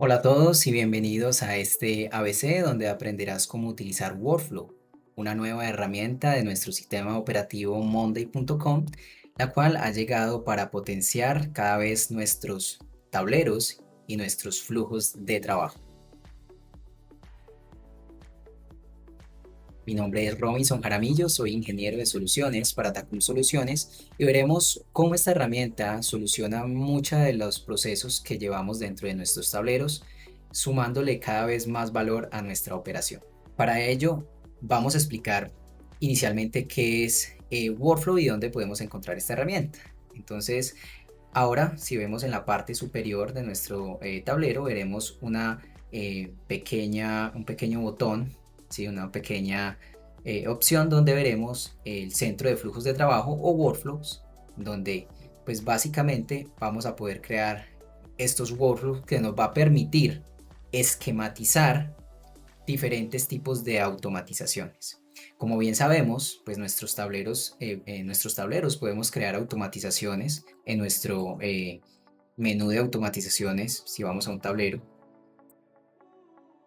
Hola a todos y bienvenidos a este ABC donde aprenderás cómo utilizar Workflow, una nueva herramienta de nuestro sistema operativo Monday.com, la cual ha llegado para potenciar cada vez nuestros tableros y nuestros flujos de trabajo. Mi nombre es Robinson Jaramillo, soy ingeniero de soluciones para Tacom Soluciones y veremos cómo esta herramienta soluciona muchos de los procesos que llevamos dentro de nuestros tableros, sumándole cada vez más valor a nuestra operación. Para ello, vamos a explicar inicialmente qué es Workflow y dónde podemos encontrar esta herramienta. Entonces, ahora, si vemos en la parte superior de nuestro tablero, veremos un pequeño botón, ¿sí? Una pequeña opción donde veremos el centro de flujos de trabajo o workflows, donde pues básicamente vamos a poder crear estos workflows que nos va a permitir esquematizar diferentes tipos de automatizaciones. Como bien sabemos, pues en nuestros tableros podemos crear automatizaciones en nuestro menú de automatizaciones. Si vamos a un tablero,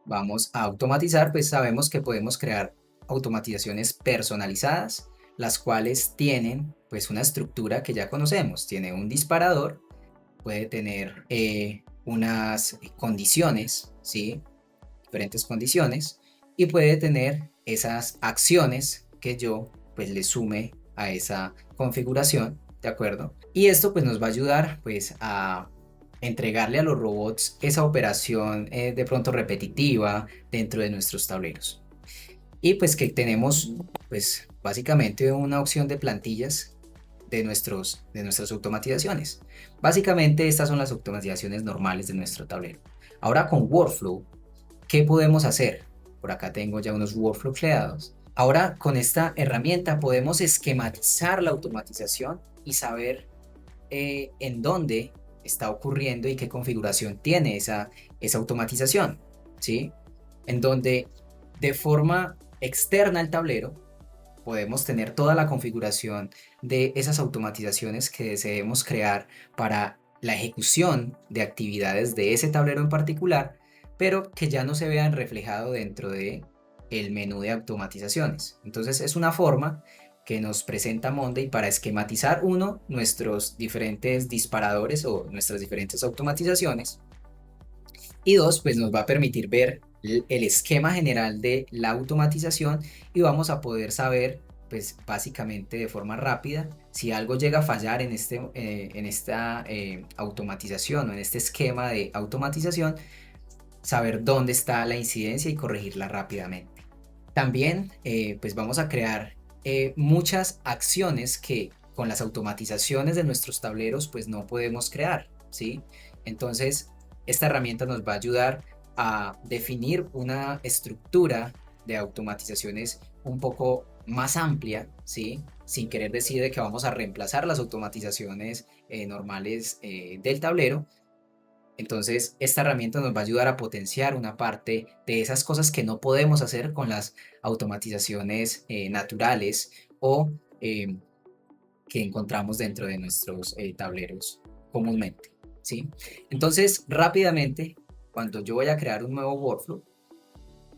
vamos a automatizar, pues sabemos que podemos crear automatizaciones personalizadas, las cuales tienen pues una estructura que ya conocemos. Tiene un disparador, puede tener unas condiciones, ¿sí? Diferentes condiciones y puede tener esas acciones que yo pues le sume a esa configuración, ¿de acuerdo? Y esto pues nos va a ayudar pues a entregarle a los robots esa operación de pronto repetitiva dentro de nuestros tableros. Y pues que tenemos pues básicamente una opción de plantillas de nuestras automatizaciones. Básicamente estas son las automatizaciones normales de nuestro tablero. Ahora con Workflow, ¿qué podemos hacer? Por acá tengo ya unos workflows creados. Ahora con esta herramienta podemos esquematizar la automatización y saber en dónde está ocurriendo y qué configuración tiene esa automatización, ¿sí? En donde de forma externa al tablero podemos tener toda la configuración de esas automatizaciones que deseemos crear para la ejecución de actividades de ese tablero en particular, pero que ya no se vean reflejado dentro de el menú de automatizaciones. Entonces es una forma que nos presenta Monday para esquematizar nuestros diferentes disparadores o nuestras diferentes automatizaciones, y dos, pues nos va a permitir ver el esquema general de la automatización y vamos a poder saber, pues básicamente de forma rápida, si algo llega a fallar en esta automatización o en este esquema de automatización, saber dónde está la incidencia y corregirla rápidamente. También, pues vamos a crear muchas acciones que con las automatizaciones de nuestros tableros, pues no podemos crear, ¿sí? Entonces, esta herramienta nos va a ayudar a definir una estructura de automatizaciones un poco más amplia, ¿sí? Sin querer decir de que vamos a reemplazar las automatizaciones normales del tablero. Entonces, esta herramienta nos va a ayudar a potenciar una parte de esas cosas que no podemos hacer con las automatizaciones naturales o eh, que encontramos dentro de nuestros tableros comúnmente, ¿sí? Entonces, rápidamente, cuando yo voy a crear un nuevo workflow,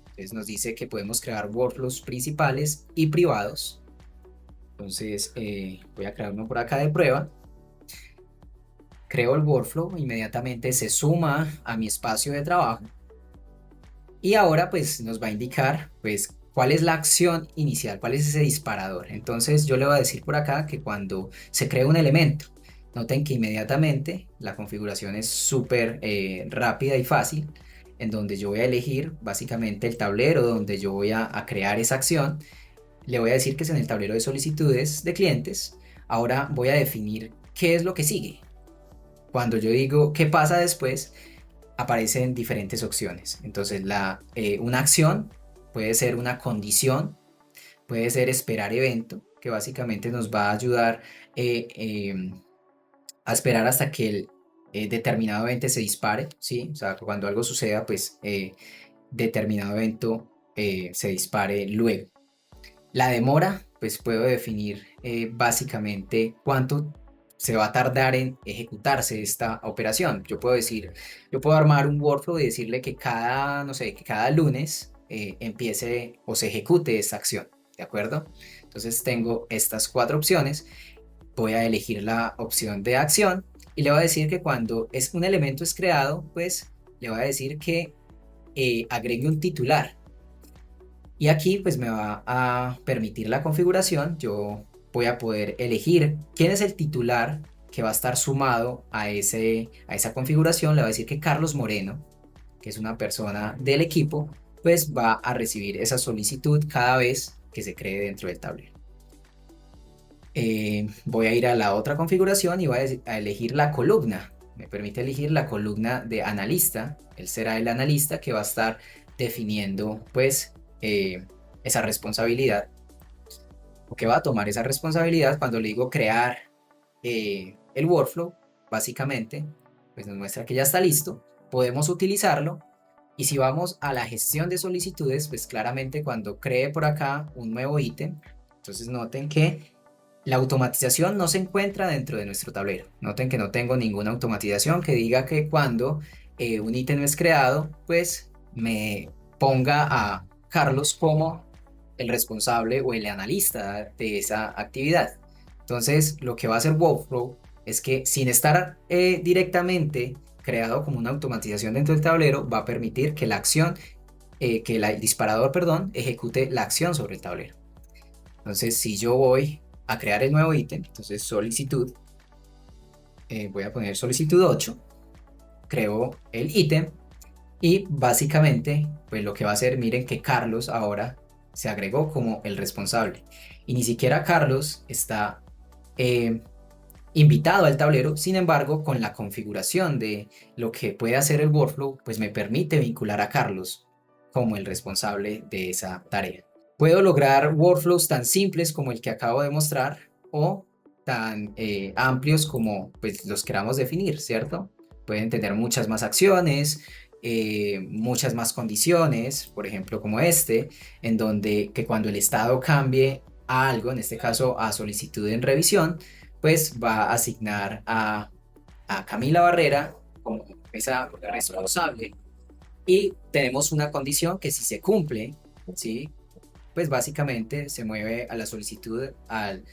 entonces nos dice que podemos crear workflows principales y privados. Entonces, voy a crear uno por acá de prueba. Creo el workflow, inmediatamente se suma a mi espacio de trabajo. Y ahora pues nos va a indicar pues cuál es la acción inicial, cuál es ese disparador. Entonces yo le voy a decir por acá que cuando se crea un elemento, noten que inmediatamente la configuración es súper rápida y fácil, en donde yo voy a elegir básicamente el tablero donde yo voy a crear esa acción. Le voy a decir que es en el tablero de solicitudes de clientes. Ahora voy a definir qué es lo que sigue. Cuando yo digo qué pasa después, aparecen diferentes opciones. Entonces, una acción puede ser una condición, puede ser esperar evento, que básicamente nos va a ayudar eh, eh, a esperar hasta que el determinado evento se dispare, ¿sí? O sea, cuando algo suceda, pues determinado evento se dispare luego. La demora, pues puedo definir básicamente cuánto se va a tardar en ejecutarse esta operación. Yo puedo armar un workflow y decirle que cada, no sé, que cada lunes empiece o se ejecute esta acción, ¿de acuerdo? Entonces tengo estas cuatro opciones, voy a elegir la opción de acción y le voy a decir que cuando un elemento es creado, pues le voy a decir que agregue un titular. Y aquí pues me va a permitir la configuración. Yo voy a poder elegir quién es el titular que va a estar sumado a esa configuración. Le voy a decir que Carlos Moreno, que es una persona del equipo, pues va a recibir esa solicitud cada vez que se cree dentro del tablero. Voy a ir a la otra configuración y voy a elegir la columna. Me permite elegir la columna de analista. Él será el analista que va a estar definiendo pues esa responsabilidad, o que va a tomar esa responsabilidad cuando le digo crear el workflow. Básicamente pues nos muestra que ya está listo, podemos utilizarlo. Y si vamos a la gestión de solicitudes, pues claramente cuando cree por acá un nuevo ítem, entonces noten que la automatización no se encuentra dentro de nuestro tablero. Noten que no tengo ninguna automatización que diga que cuando un ítem es creado, pues me ponga a Carlos como el responsable o el analista de esa actividad. Entonces, lo que va a hacer Workflow es que sin estar directamente creado como una automatización dentro del tablero, va a permitir que la acción, el disparador, perdón, ejecute la acción sobre el tablero. Entonces, si yo voy a crear el nuevo ítem, entonces solicitud, voy a poner solicitud 8, creo el ítem y básicamente, pues lo que va a hacer, miren que Carlos ahora se agregó como el responsable y ni siquiera Carlos está eh, invitado al tablero. Sin embargo, con la configuración de lo que puede hacer el workflow, pues me permite vincular a Carlos como el responsable de esa tarea. Puedo lograr workflows tan simples como el que acabo de mostrar o tan amplios como pues, los queramos definir, ¿cierto? Pueden tener muchas más acciones, muchas más condiciones, por ejemplo como este, en donde que cuando el estado cambie a algo, en este caso a solicitud en revisión, pues va a asignar a Camila Barrera como esa responsable. Y tenemos una condición que si se cumple, ¿sí? Pues básicamente se mueve a la solicitud, al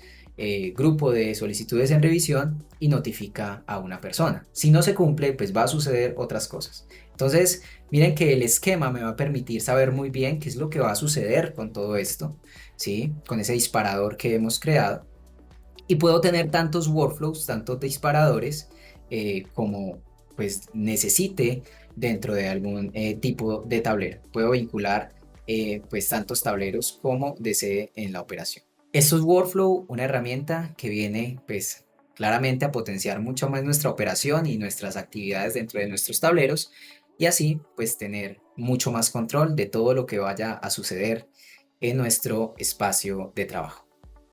grupo de solicitudes en revisión y notifica a una persona. Si no se cumple, pues va a suceder otras cosas. Entonces, miren que el esquema me va a permitir saber muy bien qué es lo que va a suceder con todo esto, ¿sí? Con ese disparador que hemos creado. Y puedo tener tantos workflows, tantos disparadores como pues necesite dentro de algún tipo de tablero. Puedo vincular pues tantos tableros como desee en la operación. Esto es Workflow, una herramienta que viene pues claramente a potenciar mucho más nuestra operación y nuestras actividades dentro de nuestros tableros y así pues tener mucho más control de todo lo que vaya a suceder en nuestro espacio de trabajo.